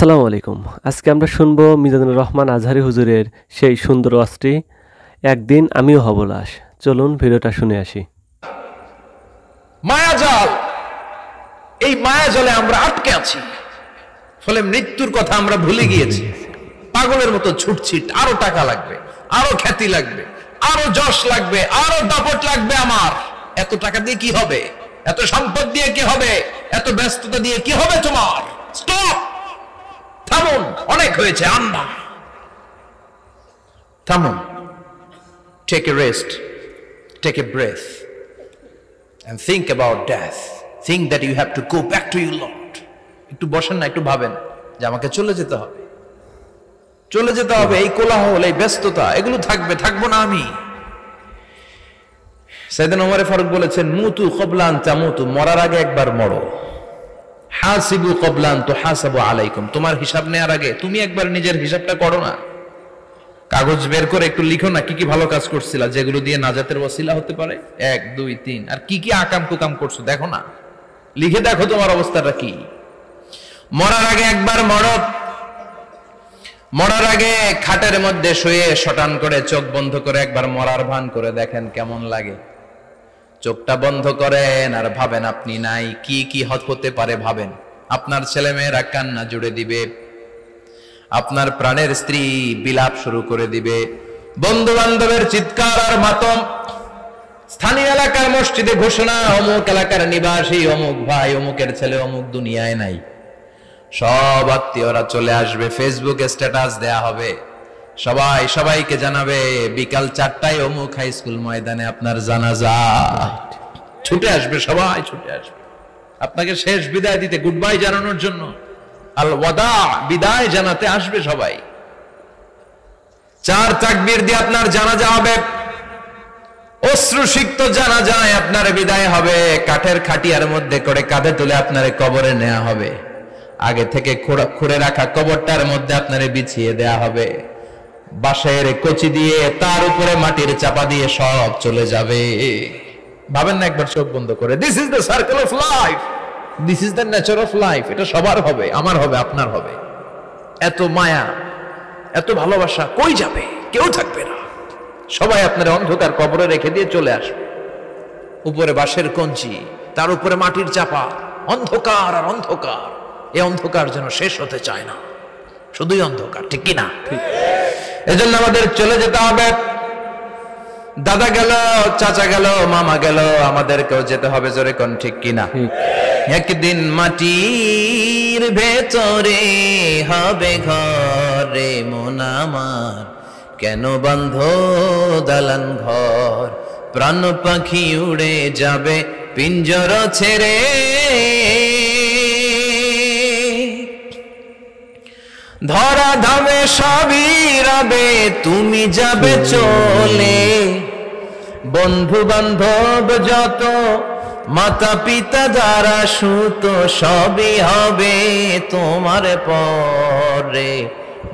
আসসালামু আলাইকুম। আজকে আমরা শুনব মিজানুর রহমান আজহারী হুজুরের সেই সুন্দর ওয়াজটি, একদিন আমিও হব লাশ। চলুন ভিডিওটা শুনে আসি। মায়াজাল, এই মায়াজালে আমরা আটকে আছি, ফলে মৃত্যুর কথা আমরা ভুলে গিয়েছি। পাগলের মতো ছুটছি, আরো টাকা লাগবে, আরো খ্যাতি লাগবে, আরো যশ লাগবে, আরো দাপট লাগবে। আমার এত টাকা দিয়ে কি হবে? এত সম্পদ দিয়ে কি হবে? এত ব্যস্ততা দিয়ে কি হবে? তোমার স্টপ, থামুন, অনেক হয়েছে। আন্না, থামুন, take a rest, take a breath and think about death. Think that you have to go back to your Lord. একটু বসেন না, একটু ভাবেন যে আমাকে চলে যেতে হবে, চলে যেতে হবে। এই কোলাহল, এই ব্যস্ততা, এগুলো থাকবে, থাকবো না আমি। সাইয়েদনা ওমর ফারুক বলেছেন, মুতু ক্বাবলা আন তামুতু, মরার আগে একবার মরো। হাসিবু ক্বাবলা আন তুহাসাবু আলাইকুম, তোমার হিসাব নেওয়ার আগে তুমি একবার নিজের হিসাবটা করো না। কাগজ বের করে একটু লিখো না, কি কি ভালো কাজ করছিলা, যেগুলো দিয়ে নাজাতের ওসিলা হতে পারে। 1 2 3, আর কি কি আকাম কুকাম করছো দেখো না, লিখে দেখো তোমার অবস্থাটা কি। মরার আগে একবার মরো। মরার আগে খাটের মধ্যে শুয়ে শটান করে চোখ বন্ধ করে একবার মরার ভান করে দেখেন কেমন লাগে। চোখটা বন্ধ করেন আর ভাবেন আপনি নাই, কি কি হতে পারে ভাবেন। আপনার ছেলে মেয়েরা কান্না জুড়ে দিবে, আপনার প্রাণের স্ত্রী বিলাপ শুরু করে দিবে, বন্ধু বান্ধবের চিৎকার আর মাতম, স্থানীয় এলাকার মসজিদে ঘোষণা, অমুক এলাকার নিবাসী অমুক ভাই অমুকের ছেলে অমুক দুনিয়ায় নাই। সব আত্মীয়রা চলে আসবে, ফেসবুকে স্ট্যাটাস দেয়া হবে, সবাই সবাইকে জানাবে বিকাল 4টায় অমুক হাই স্কুল ময়দানে আপনার জানাজা। ছুটে আসবে, সবাই ছুটে আসবে আপনাকে শেষ বিদায় দিতে, গুড বাই জানানোর জন্য, আল ওয়াদা, বিদায় জানাতে আসবে সবাই। 4 তাকবীর দিয়ে আপনার জানাজা হবে, অশ্রুসিক্ত জানাজায় আপনার বিদায় হবে। কাঠের খাটিয়ার মধ্যে করে কাঁধে তুলে আপনার কবরে নেওয়া হবে। আগে থেকে খুঁড়ে রাখা কবরটার মধ্যে আপনারে বিছিয়ে দেয়া হবে। বাঁশের কচি দিয়ে তার উপরে মাটির চাপা দিয়ে সব চলে যাবে। ভাবেন না একবার চোখ বন্ধ করে, this is the circle of life, this is the nature of life. এটা সবার হবে, আমার হবে, আপনার হবে। এত মায়া, এত ভালোবাসা কই যাবে? কেউ থাকবে না, সবাই আপনার অন্ধকার কবরে রেখে দিয়ে চলে আসবে। উপরে বাঁশের কঞ্চি, তার উপরে মাটির চাপা, অন্ধকার আর অন্ধকার। এই অন্ধকার যেন শেষ হতে চায় না, শুধুই অন্ধকার, ঠিক কিনা? এজন্য আমাদের চলে যেতে হবে। দাদা গেল, চাচা গেল, মামা গেল, আমাদেরকেও যেতে হবে, জোরে কোন ঠিক কিনা? একদিন মাটির ভেতরে হবে ঘরে মন আমার, কেন বন্ধ দালান ঘর, প্রাণ পাখি উড়ে যাবে পিঞ্জর ছেড়ে। ধরা ধামে সবই রবে, তুমি যাবে চলে, বন্ধু বান্ধব যত, মাতা পিতা যারা সুত, সবই হবে তোমার পরে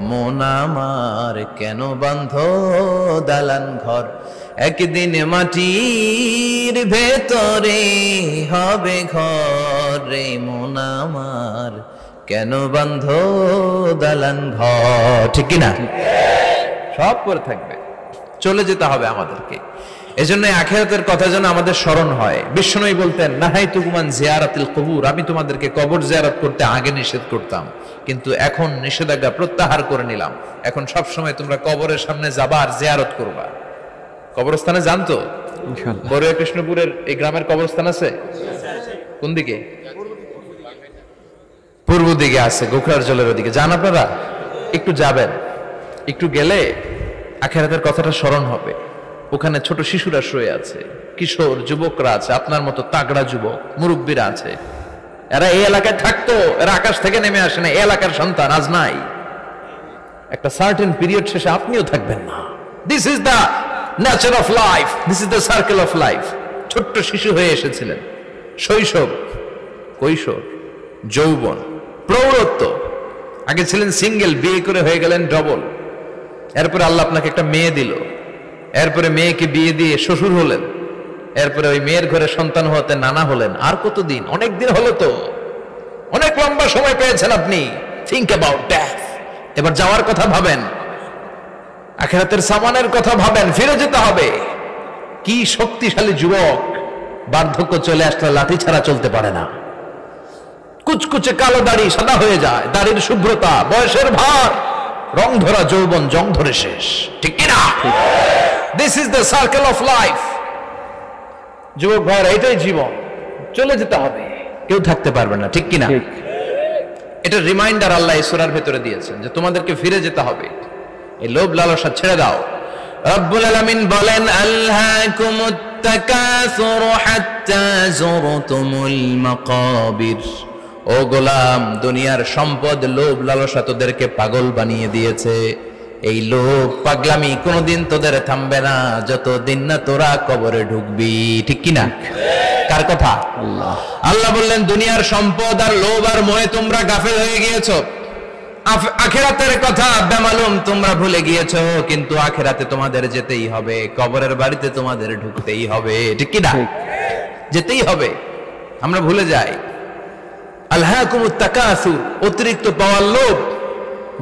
মন আমার, কেন বন্ধ দালান ঘর, একদিন মাটির ভেতরে হবে ঘরে মন আমার, কেন বন্ধ দালান ঘর, ঠিক কিনা? সব পরে থাকবে, চলে যেতে হবে আমাদেরকে। এজন্য আখিরাতের কথা যেন আমাদের স্মরণ হয়। বিশ্বনবী বলতেন, নাহাইতুকুম আন জিয়ারাতিল কুবুর, আমি তোমাদেরকে কবর জিয়ারত করতে আগে নিষেধ করতাম, কিন্তু এখন নিষেধাজ্ঞা প্রত্যাহার করে নিলাম। এখন সব সময় তোমরা কবরের সামনে যাবা আর জিয়ারত করবা। কবরস্থানে যান তো? ইনশাআল্লাহ। বড়ুয়া কৃষ্ণপুরের এই গ্রামের কবরস্থান আছে? কোন দিকে? পূর্ব দিকে আছে, গোখরার জলের ওদিকে। যান আপনারা, একটু যাবেন, একটু গেলে আখিরাতের কথাটা স্মরণ হবে। ওখানে ছোট শিশুরা শুয়ে আছে, কিশোর যুবকরা আছে, আপনার মতো তাগড়া যুবক, মুরব্বীরা আছে। এরা এই এলাকায় থাকতো, এরা আকাশ থেকে নেমে আসে না, এই এলাকার সন্তান, আজ নাই। একটা সার্টেন পিরিয়ড শেষে আপনিও থাকবেন না। This is the nature of life, this is the circle of life. ছোট্ট শিশু হয়ে এসেছিলেন, শৈশব, কৈশোর, যৌবন, প্রৌঢ়ত্ব। আগে ছিলেন সিঙ্গেল, বিয়ে করে হয়ে গেলেন ডবল। এরপরে আল্লাহ আপনাকে একটা মেয়ে দিল, এরপরে মেয়েকে বিয়ে দিয়ে শ্বশুর হলেন, এরপরে ওই মেয়ের ঘরে সন্তান হতে নানা হলেন। আর কতদিন? অনেক দিন হলো তো, অনেক লম্বা সময় পেয়েছেন আপনি। Think about death. এবার যাওয়ার কথা ভাবেন, আখিরাতের সামানের কথা ভাবেন, ফিরে যেতে হবে। কি শক্তিশালী যুবক, বার্ধক্য চলে আসলে লাঠি ছাড়া চলতে পারে না। কুচকুচে কালো দাড়ি সাদা হয়ে যায়, দাড়ির শুভ্রতা, বয়সের ভার, রং ধরা যৌবন জং ধরে শেষ, ঠিক কিনা? This is the circle of life. যুবক ভাইরা, এটাই জীবন, চলে যেতে হবে, কেউ থাকতে পারবে না, ঠিক কিনা? ঠিক। এটা রিমাইন্ডার আল্লাহ এই সূরার ভেতরে দিয়েছেন যে তোমাদেরকে ফিরে যেতে হবে, এই লোভ লালসা ছেড়ে দাও। রব্বুল আলামিন বলেন, আলহাকুমুত তাকাসুর হাত্তা যুরতুমুল মাকাবির। ও গোলাম, দুনিয়ার সম্পদ, লোভ লালসা তোদেরকে পাগল বানিয়ে দিয়েছে। এই লোভ পাগলামি কোনোদিন তোদের থামবে না যতদিন না তোরা কবরে ঢুকবি, ঠিক কিনা? কার কথা? আল্লাহ। আল্লাহ বললেন, দুনিয়ার সম্পদ আর লোভ আর মোহে তোমরা গাফেল হয়ে গিয়েছো। আখিরাতের কথা বেমালুম তোমরা ভুলে গিয়েছো, কিন্তু আখিরাতে তোমাদের যেতেই হবে, কবরের বাড়িতে তোমাদের ঢুকতেই হবে, ঠিক কিনা? যেতেই হবে, আমরা ভুলে যাই। আলহাকুমুত তাকাসুর, অতিরিক্ত পাওয়ার লোভ,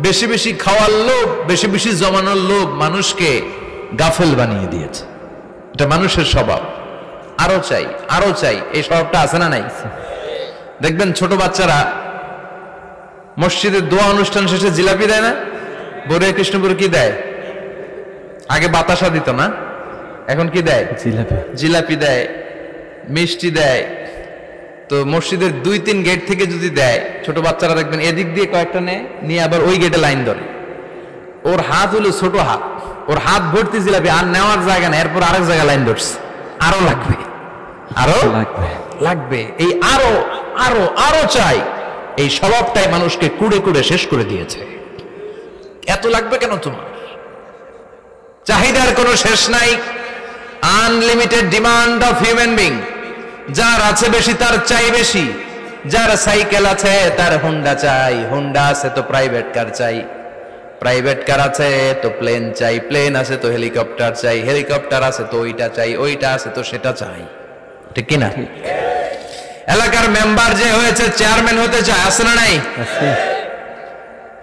বেশি বেশি খাওয়ার লোভ, বেশি বেশি জমানোর লোভ মানুষকে গাফেল বানিয়ে দিয়েছে। এটা মানুষের স্বভাব, আরো চাই আরো চাই, এই স্বভাবটা আছে না নাই? দেখবেন ছোট বাচ্চারা মসজিদের দোয়া অনুষ্ঠান শেষে জিলাপি দেয় না? বড়ে কৃষ্ণপুর কি দেয়? আগে বাতাসা দিত না, এখন কি দেয়? জিলাপি। জিলাপি দেয়, মিষ্টি দেয়। তো মসজিদের 2-3 গেট থেকে যদি দেয়, ছোট বাচ্চারা দেখবেন এদিক দিয়ে কয়েকটা নিয়ে আবার ওই গেটে লাইন ধরে। ওর হাত হলো ছোট হাত, ওর হাত ভর্তি জিলাপি, আর নেওয়ার জায়গা নেই, এরপর আরেক জায়গায় লাইন ধরছে, আরো লাগবে, আরো লাগবে, এই আরো আরো আরো চাই। এই স্বভাবটাই মানুষকে কুড়ে কুড়ে শেষ করে দিয়েছে। এত লাগবে কেন তোমার? চাহিদার কোনো শেষ নাই, unlimited demand of human being. যার আছে বেশি তার চাই বেশি, যার সাইকেল আছে তার হুন্ডা চাই, হুন্ডা আছে তো প্রাইভেট কার চাই, প্রাইভেট কার আছে তো প্লেন চাই, প্লেন আছে তো হেলিকপ্টার চাই, হেলিকপ্টার আছে তো ওইটা চাই, ওইটা আছে তো সেটা চাই, ঠিক কিনা? এলাকার মেম্বার যে হয়েছে চেয়ারম্যান হতে চায়, আছে না নাই?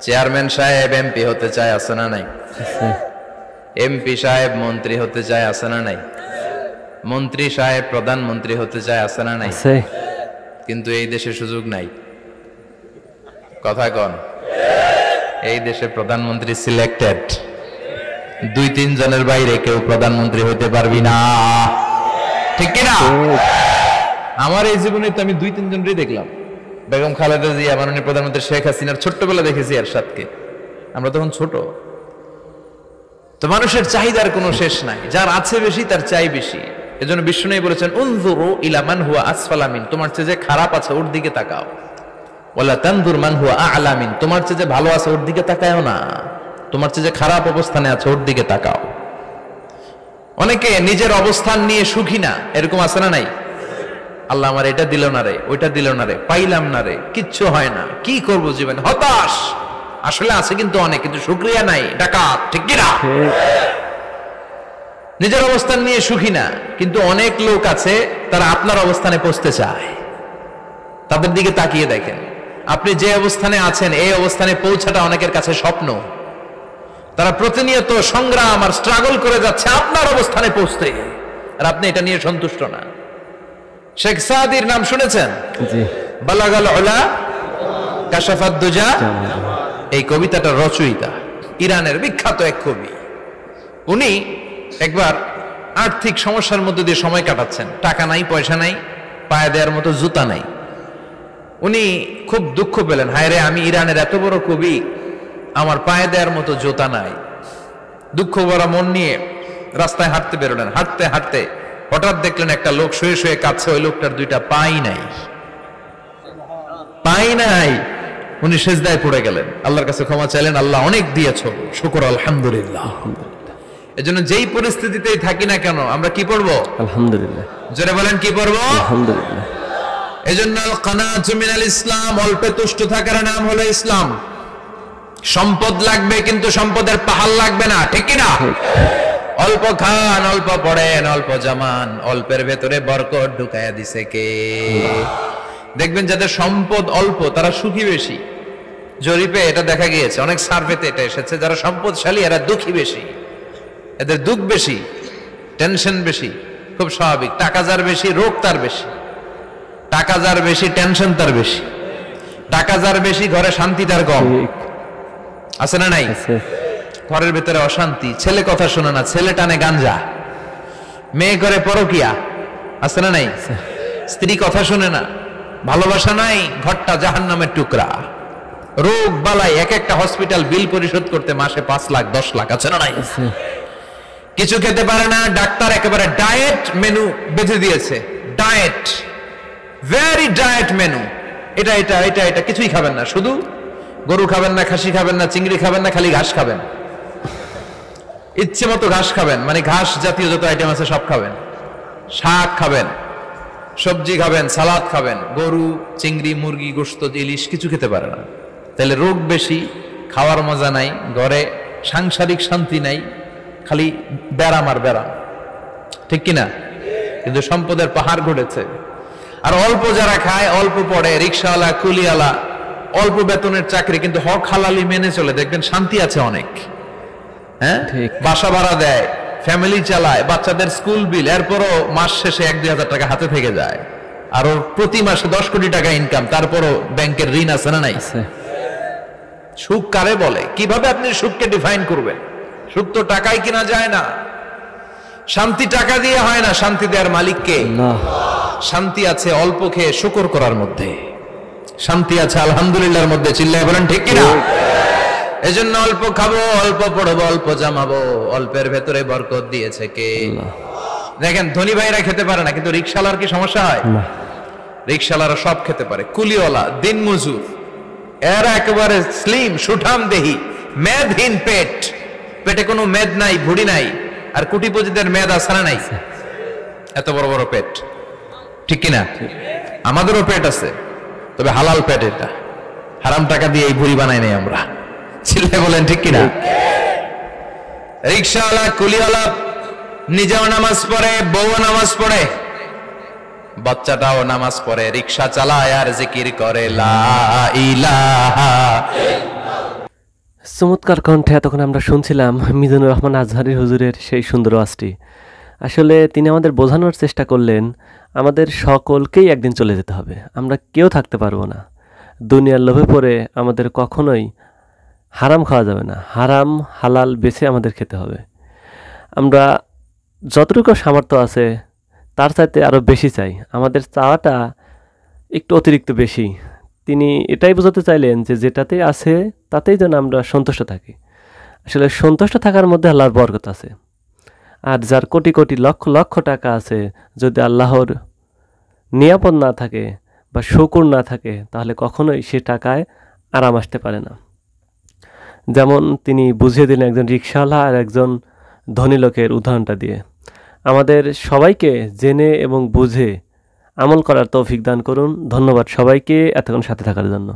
চেয়ারম্যান সাহেব এমপি হতে চায়, আছে না নাই? এমপি সাহেব মন্ত্রী হতে চায়, আছে না নাই? মন্ত্রী সাহেব প্রধানমন্ত্রী হতে চায়, আছে না নাই? কিন্তু এই দেশে সুযোগ নাই। কথা কন, এই দেশে প্রধানমন্ত্রী সিলেক্টেড, 2-3 জনের বাইরে কেউ প্রধানমন্ত্রী হতে পারবি না, ঠিক কিনা? আমার এই জীবনে তো আমি 2-3 জনই দেখলাম। বেগম খালেদা জিয়া, মাননীয় প্রধানমন্ত্রী শেখ হাসিনার ছোট্টবেলা দেখেছি এরশাদকে, আমরা তখন ছোট। তো মানুষের চাহিদার কোনো শেষ নাই, যার আছে বেশি তার চাই বেশি। এজন্য বিষ্ণু বলেছেন, উনজুরু ইলা মান হুয়া আসফালা মিন, তোমার চেয়ে যে খারাপ আছে ওর দিকে তাকাও। ওয়ালা তানজুর মান হুয়া আ'লা মিন, তোমার চেয়ে যে ভালো আছে ওর দিকে তাকায়ও না, তোমার চেয়ে যে খারাপ অবস্থানে আছে ওর দিকে তাকাও। অনেকে নিজের অবস্থান নিয়ে সুখী না, এরকম আছে না নাই? আল্লাহ আমার এটা দিল না রে, ওইটা দিল না রে, পাইলাম না রে, কিচ্ছু হয় না, কি করব জীবনে, হতাশ। আসলে আছে কিন্তু অনেক, কিন্তু শুকরিয়া নাই, ডাকাত, ঠিক কিনা? নিজের অবস্থান নিয়ে সুখী না, কিন্তু অনেক লোক আছে তারা আপনার অবস্থানে পৌঁছতে চায়। তাদের দিকে তাকিয়ে দেখেন, আপনি যে অবস্থানে আছেন এই অবস্থানে পৌঁছাটা অনেকের কাছে স্বপ্ন। তারা প্রতিনিয়ত সংগ্রাম আর স্ট্রাগল করে যাচ্ছে আপনার অবস্থানে পৌঁছতে, আর আপনি এটা নিয়ে সন্তুষ্ট না। শেখ সাদির নাম শুনেছেন? জি। বালাগাল উলা কাশাফাত দুজা, এই কবিতাটার রচয়িতা ইরানের বিখ্যাত এক কবি। উনি একবার আর্থিক সমস্যার মধ্যে দিয়ে সময় কাটাচ্ছেন, টাকা নাই, পয়সা নাই, পায়ে দেওয়ার মতো জুতা নাই। উনি খুব দুঃখ পেলেন, হায় রে, আমি ইরানের এত বড় কবি, আমার পায়ে দেওয়ার মতো জুতা নাই। দুঃখ ভরা মন নিয়ে রাস্তায় হাঁটতে বেরোলেন। হাঁটতে হাঁটতে হঠাৎ দেখলেন একটা লোক শুয়ে শুয়ে কাঁদছে, ওই লোকটার 2টা পাই নাই, পাই নাই। উনি সেজদায় পড়ে গেলেন, আল্লাহর কাছে ক্ষমা চাইলেন, আল্লাহ অনেক দিয়েছো, শুকর আলহামদুলিল্লাহ। এজন্য যেই পরিস্থিতিতেই থাকি না কেন আমরা কি পড়বো? আলহামদুলিল্লাহ। জোরে বলেন, কি পড়বো? আলহামদুলিল্লাহ। এজন্য আল কানাতু মিনাল ইসলাম, অল্পে তুষ্ট থাকার নাম হলো ইসলাম। সম্পদ লাগবে কিন্তু সম্পদের পাহাড় লাগবে না, ঠিক কি না? অল্প খান, অল্প পড়েন, অল্প জামান, অল্পের ভেতরে বরকত ঢুকায়া দিছে কে? দেখবেন যাদের সম্পদ অল্প তারা সুখী বেশি, জরিপে এটা দেখা গিয়েছে, অনেক সার্ভেতে এটা এসেছে, যারা সম্পদশালী এরা দুঃখী বেশি, এদের দুঃখ বেশি, টেনশন বেশি। খুব স্বাভাবিক, টাকা যার বেশি রোগ তার বেশি, টাকা যার বেশি টেনশন তার বেশি, টাকা যার বেশি ঘরে শান্তি তার কম। আছে না নাই? ঘরের ভেতরে অশান্তি, ছেলে কথা শোনে না, ছেলে টানে গাঞ্জা, মেয়ে করে পরকিয়া। আছে না নাই? স্ত্রী কথা শুনে না, ভালোবাসা নাই, ঘরটা জাহান্নামের টুকরা। রোগ বালাই, এক একটা হসপিটাল বিল পরিশোধ করতে মাসে 5 লাখ 10 লাখ। আছে না নাই? কিছু খেতে পারে না, ডাক্তার একেবারে ডায়েট মেনু বেঁধে দিয়েছে। ডায়েট, ভেরি ডায়েট মেনু, এটা এটা এটা এটা কিছুই খাবেন না, শুধু গরু খাবেন না, খাসি খাবেন না, চিংড়ি খাবেন না, খালি ঘাস খাবেন, ইচ্ছে মতো ঘাস খাবেন, মানে ঘাস জাতীয় যত আইটেম আছে সব খাবেন, শাক খাবেন, সবজি খাবেন, সালাদ খাবেন। গরু, চিংড়ি, মুরগি, গোশত, ইলিশ কিছু খেতে পারে না। তাহলে রোগ বেশি, খাওয়ার মজা নাই, ঘরে সাংসারিক শান্তি নাই, খালি ব্যারাম আর ব্যারাম। ঠিক কিনা? কিন্তু সম্পদের পাহাড় ঘটেছে। আর অল্প যারা খায়, অল্প পড়ে, রিক্সাওয়ালা, কুলিওয়ালা, অল্প বেতনের চাকরি, কিন্তু হক হালালি মেনে চলে, দেখবেন শান্তি আছে অনেক। হ্যাঁ, বাসা ভাড়া দেয়, ফ্যামিলি চালায়, বাচ্চাদের স্কুল বিল, এরপরও মাস শেষে 1-2 হাজার টাকা হাতে থেকে যায়। আর ওর প্রতি মাসে 10 কোটি টাকা ইনকাম, তারপরও ব্যাংকের ঋণ আছে না নাই? সুখ কারে বলে? কিভাবে আপনি সুখকে ডিফাইন করবেন? সুখ তো টাকায় কিনা যায় না, শান্তি টাকা দিয়ে হয় না, শান্তি দেওয়ার মালিক কে? শান্তি আছে অল্প খেয়ে শুকর করার মধ্যে, শান্তি আছে আলহামদুলিল্লাহর মধ্যে। চিল্লায় বলেন ঠিক কিনা? এজন্য অল্প খাবো, অল্প পড়বো, অল্প জামাবো, অল্পের ভেতরে বরকত দিয়েছে কে? দেখেন, ধনী ভাইরা খেতে পারে না, কিন্তু রিক্সাওয়ালার কি সমস্যা হয়? রিক্সাওয়ালারা সব খেতে পারে। কুলিওয়ালা, দিন মজুর, এরা একেবারে স্লিম সুঠাম দেহি, মেদহীন পেট, পেটে কোনো মেদ নাই, ভুড়ি নাই। আর কোটিপতিদের মেদ আছে না নাই? এত বড় বড় পেট। ঠিক কিনা? আমাদেরও পেট আছে, তবে হালাল পেট, এটা হারাম টাকা দিয়ে এই ভুড়ি বানাই নাই আমরা। ছেলে বলেন ঠিক কিনা? রিক্সাওয়ালা, কুলিওয়ালা নিজেও নামাজ পড়ে, বউ নামাজ পড়ে, বাচ্চাটাও নামাজ পড়ে, রিক্সা চালায় আর জিকির করে লা ইলাহা। চমৎকার কণ্ঠে এতক্ষণ আমরা শুনছিলাম মিজানুর রহমান আজহারী হুজুরের সেই সুন্দর ওয়াজটি। আসলে তিনি আমাদের বোঝানোর চেষ্টা করলেন, আমাদের সকলকেই একদিন চলে যেতে হবে, আমরা কেউ থাকতে পারবো না। দুনিয়ার লোভে পড়ে আমাদের কখনোই হারাম খাওয়া যাবে না, হারাম হালাল বেছে আমাদের খেতে হবে। আমরা যতটুকু সামর্থ্য আছে তার চাইতে আরও বেশি চাই, আমাদের চাওয়াটা একটু অতিরিক্ত বেশি। তিনি এটাই বোঝাতে চাইলেন যে যেটাতে আছে তাতেই যেন আমরা সন্তুষ্ট থাকি। আসলে সন্তুষ্ট থাকার মধ্যে আল্লাহর বরকত আছে। আর যার কোটি কোটি লক্ষ লক্ষ টাকা আছে, যদি আল্লাহর নিয়ামত না থাকে বা শুকর না থাকে, তাহলে কখনোই সে টাকায় আরাম আসতে পারে না। যেমন তিনি বুঝিয়ে দিলেন একজন রিকশাওয়ালা আর একজন ধনী লোকের উদাহরণটা দিয়ে। আমাদের সবাইকে জেনে এবং বুঝে আমল করার তৌফিক দান করুন। ধন্যবাদ সবাইকে এতক্ষণ সাথে থাকার জন্য।